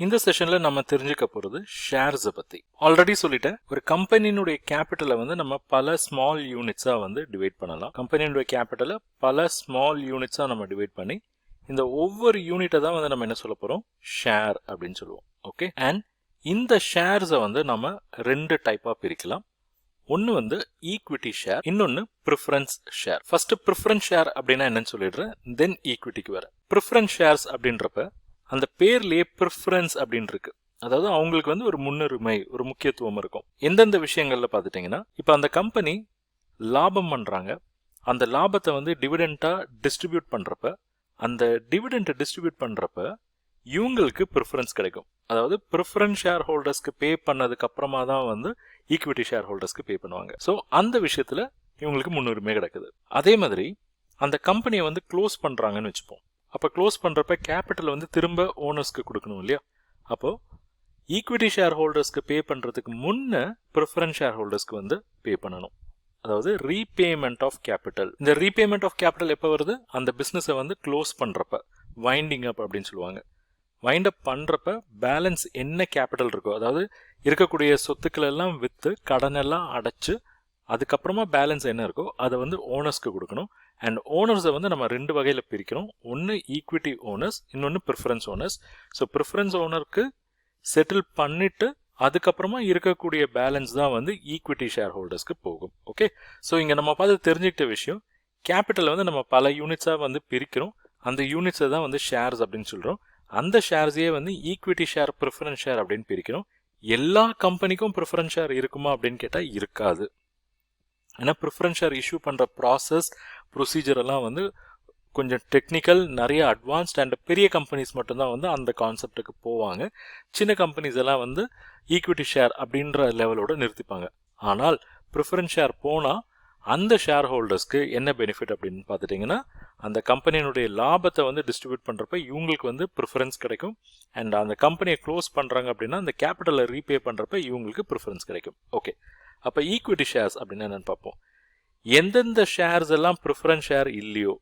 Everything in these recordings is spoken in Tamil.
இந்த செஷன்ல நம்ம தெரிஞ்சுக்க போறது ஷேர்ஸ் பத்தி. ஆல்ரெடி சொல்லிட்டேன், ஒரு கம்பெனியினுடைய கேபிட்டலை வந்து நம்ம பல ஸ்மால் யூனிட்ஸா வந்து டிவைட் பண்ணலாம். கம்பெனியினுடைய கேபிட்டலை பல ஸ்மால் யூனிட்ஸா நம்ம டிவைட் பண்ணி இந்த ஒவ்வொரு யூனிட்டை தான் வந்து நம்ம என்ன சொல்ல போறோம், ஷேர் அப்படின்னு சொல்லுவோம். ஓகே, அண்ட் இந்த ஷேர்ஸை வந்து நம்ம ரெண்டு டைப்பா பிரிக்கலாம். ஒன்னு வந்து ஈக்விட்டி ஷேர், இன்னொன்னு preference share. First preference share அப்படின்னா என்னன்னு சொல்லிடுறேன், தென் ஈக்விட்டிக்கு வர. ப்ரிஃபரன்ஸ் ஷேர்ஸ் அப்படின்றப்ப அந்த பேர்லயே ப்ரிஃபரன்ஸ் அப்படின்னு இருக்கு. அதாவது அவங்களுக்கு வந்து ஒரு முன்னுரிமை, ஒரு முக்கியத்துவம் இருக்கும். எந்தெந்த விஷயங்கள்ல பார்த்துட்டீங்கன்னா, இப்போ அந்த கம்பெனி லாபம் பண்றாங்க, அந்த லாபத்தை வந்து டிவிடெண்டா டிஸ்ட்ரிபியூட் பண்றப்ப, அந்த டிவிடெண்ட் டிஸ்ட்ரிபியூட் பண்றப்ப இவங்களுக்கு ப்ரிஃபரன்ஸ் கிடைக்கும். அதாவது ப்ரிஃபரன்ஸ் ஷேர் ஹோல்டர்ஸ்க்கு பே பண்ணதுக்கு அப்புறமா தான் வந்து ஈக்விட்டி ஷேர் ஹோல்டர்ஸ்க்கு பே பண்ணுவாங்க. ஸோ அந்த விஷயத்துல இவங்களுக்கு முன்னுரிமை கிடைக்குது. அதே மாதிரி அந்த கம்பெனியை வந்து க்ளோஸ் பண்றாங்கன்னு வச்சுப்போம். அப்போ க்ளோஸ் பண்றப்ப கேபிட்டல் வந்து திரும்ப ஓனர்ஸ்க்கு கொடுக்கணும் இல்லையா? அப்போ ஈக்விட்டி ஷேர் ஹோல்டர்ஸ்க்கு பே பண்றதுக்கு முன்ன ப்ரிஃபரன்ஸ் ஷேர் ஹோல்டர்ஸ்க்கு வந்து பே பண்ணணும். அதாவது ரீபேமெண்ட் ஆஃப் கேபிட்டல். இந்த ரீபேமெண்ட் ஆஃப் கேபிட்டல் எப்போ வருது, அந்த பிசினஸை வந்து க்ளோஸ் பண்றப்ப, வைண்டிங் அப் அப்படின்னு சொல்லுவாங்க. வைண்ட் அப் பண்றப்ப பேலன்ஸ் என்ன கேபிட்டல் இருக்கோ, அதாவது இருக்கக்கூடிய சொத்துக்கள் எல்லாம் வித்து கடன் எல்லாம் அடைச்சு அதுக்கப்புறமா பேலன்ஸ் என்ன இருக்கோ அதை வந்து ஓனர்ஸ்க்கு கொடுக்கணும். அண்ட் ஓனர்ஸை வந்து நம்ம ரெண்டு வகையில் பிரிக்கிறோம். ஒன்று ஈக்விட்டி ஓனர்ஸ், இன்னொன்று ப்ரிஃபரன்ஸ் ஓனர்ஸ். ஸோ ப்ரிஃபரன்ஸ் ஓனருக்கு செட்டில் பண்ணிட்டு அதுக்கப்புறமா இருக்கக்கூடிய பேலன்ஸ் தான் வந்து ஈக்விட்டி ஷேர் ஹோல்டர்ஸ்க்கு போகும். ஓகே, ஸோ இங்கே நம்ம பார்த்து தெரிஞ்சுக்கிட்ட விஷயம், கேபிட்டல் வந்து நம்ம பல யூனிட்ஸாக வந்து பிரிக்கிறோம். அந்த யூனிட்ஸை தான் வந்து ஷேர்ஸ் அப்படின்னு சொல்கிறோம். அந்த ஷேர்ஸையே வந்து ஈக்விட்டி ஷேர், ப்ரிஃபரன்ஸ் ஷேர் அப்படின்னு பிரிக்கிறோம். எல்லா கம்பெனிக்கும் ப்ரிஃபரன்ஸ் ஷேர் இருக்குமா அப்படின்னு கேட்டால் இருக்காது. ஏன்னா ப்ரிஃபரன்ஸ் ஷேர் இஷ்யூ பண்ணுற ப்ராசஸ், ப்ரொசீஜர் எல்லாம் வந்து கொஞ்சம் டெக்னிக்கல், நிறைய அட்வான்ஸ்ட் அண்ட் பெரிய கம்பெனிஸ் மட்டும்தான் வந்து அந்த கான்செப்டுக்கு போவாங்க. சின்ன கம்பெனிஸ் எல்லாம் வந்து ஈக்விட்டி ஷேர் அப்படின்ற லெவலோட நிறுத்திப்பாங்க. ஆனால் ப்ரிஃபரன்ஸ் ஷேர் போனால் அந்த ஷேர் ஹோல்டர்ஸ்க்கு என்ன பெனிஃபிட் அப்படின்னு பார்த்துட்டிங்கன்னா, அந்த கம்பெனியினுடைய லாபத்தை வந்து டிஸ்ட்ரிபியூட் பண்ணுறப்ப இவங்களுக்கு வந்து ப்ரிஃபரன்ஸ் கிடைக்கும். அண்ட் அந்த கம்பெனியை க்ளோஸ் பண்ணுறாங்க அப்படின்னா அந்த கேபிட்டலை ரீபே பண்ணுறப்ப இவங்களுக்கு ப்ரிஃபரன்ஸ் கிடைக்கும். ஓகே, அப்போ ஈக்விட்டி ஷேர்ஸ் அப்படின்னா என்னன்னு பார்ப்போம். எந்தெந்த ஷேர்ஸ் எல்லாம் ப்ரிஃபரன்ஸ் ஷேர் இல்லையோ,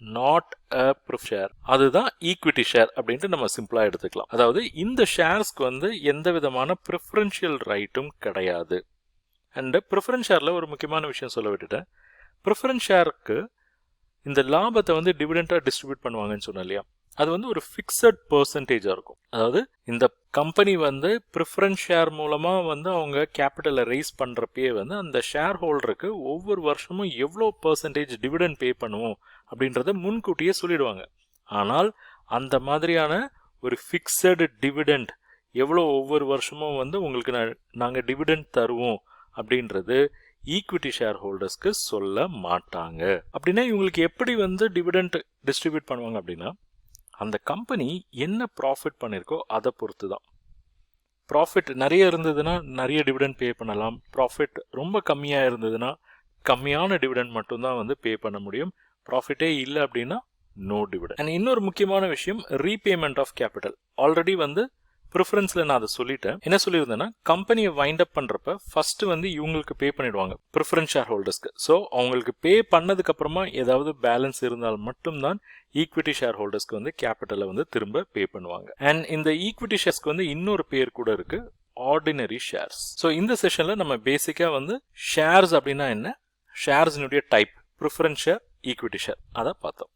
நாட் அ ப்ரிஃப் ஷேர், அதுதான் ஈக்விட்டி ஷேர் அப்படின்ட்டு நம்ம சிம்பிளா எடுத்துக்கலாம். அதாவது இந்த ஷேர்ஸ்க்கு வந்து எந்த விதமான ப்ரிஃபரன்ஷியல் ரைட்டும் கிடையாது. அண்ட் ப்ரிஃபரன்ஸ் ஷேர்ல ஒரு முக்கியமான விஷயம் சொல்ல விட்டுட்டேன். ப்ரிஃபரன்ஸ் ஷேருக்கு இந்த லாபத்தை வந்து டிவிடெண்டா டிஸ்ட்ரிபியூட் பண்ணுவாங்கன்னு சொன்னேன் இல்லையா, அது வந்து ஒரு ஃபிக்ஸட் பெர்சன்டேஜா இருக்கும். அதாவது இந்த கம்பெனி வந்து ப்ரிஃபரன்ஸ் ஷேர் மூலமா வந்து அவங்க கேபிட்டலை ரைஸ் பண்றப்பயே வந்து அந்த ஷேர் ஹோல்டருக்கு ஒவ்வொரு வருஷமும் எவ்வளோ பெர்சன்டேஜ் டிவிடெண்ட் பே பண்ணுவோம் அப்படின்றத முன்கூட்டியே சொல்லிடுவாங்க. ஆனால் அந்த மாதிரியான ஒரு ஃபிக்ஸடு டிவிடெண்ட் எவ்வளோ ஒவ்வொரு வருஷமும் வந்து உங்களுக்கு நாங்கள் டிவிடெண்ட் தருவோம் அப்படின்றது ஈக்விட்டி ஷேர் ஹோல்டர்ஸ்க்கு சொல்ல மாட்டாங்க. அப்படின்னா இவங்களுக்கு எப்படி வந்து டிவிடெண்ட் டிஸ்ட்ரிபியூட் பண்ணுவாங்க அப்படின்னா, அந்த கம்பெனி என்ன ப்ராஃபிட் பண்ணியிருக்கோ அதை பொறுத்து தான். ப்ராஃபிட் நிறைய இருந்ததுன்னா நிறைய டிவிடெண்ட் பே பண்ணலாம். ப்ராஃபிட் ரொம்ப கம்மியாக இருந்ததுன்னா கம்மியான டிவிடெண்ட் மட்டும்தான் வந்து பே பண்ண முடியும். ப்ராஃபிட்டே இல்லை அப்படின்னா நோ டிவிடெண்ட். அண்ட் இன்னொரு முக்கியமான விஷயம், ரீபேமெண்ட் ஆஃப் கேபிட்டல். ஆல்ரெடி வந்து ப்ரிஃபரன்ஸ்ல நான் அதை சொல்லிட்டேன். என்ன சொல்லியிருந்தேன்னா, கம்பெனியை வைண்ட் அப் பண்றப்ப ஃபர்ஸ்ட் வந்து இவங்களுக்கு பே பண்ணிடுவாங்க, ப்ரிஃபரன்ஸ் ஷேர் ஹோல்டர்ஸ்க்கு. ஸோ அவங்களுக்கு பே பண்ணதுக்கு அப்புறமா ஏதாவது பேலன்ஸ் இருந்தால் மட்டும்தான் ஈக்விட்டி ஷேர் ஹோல்டர்ஸ்க்கு வந்து கேபிட்டலை வந்து திரும்ப பே பண்ணுவாங்க. அண்ட் இந்த ஈக்விட்டி ஷேர்ஸ்க்கு வந்து இன்னொரு பேர் கூட இருக்கு, ஆர்டினரி ஷேர்ஸ். ஸோ இந்த செஷன்ல நம்ம பேசிக்கா வந்து ஷேர்ஸ் அப்படின்னா என்ன, ஷேர்ஸினுடைய type, preference share, equity share, அதை பார்த்தோம்.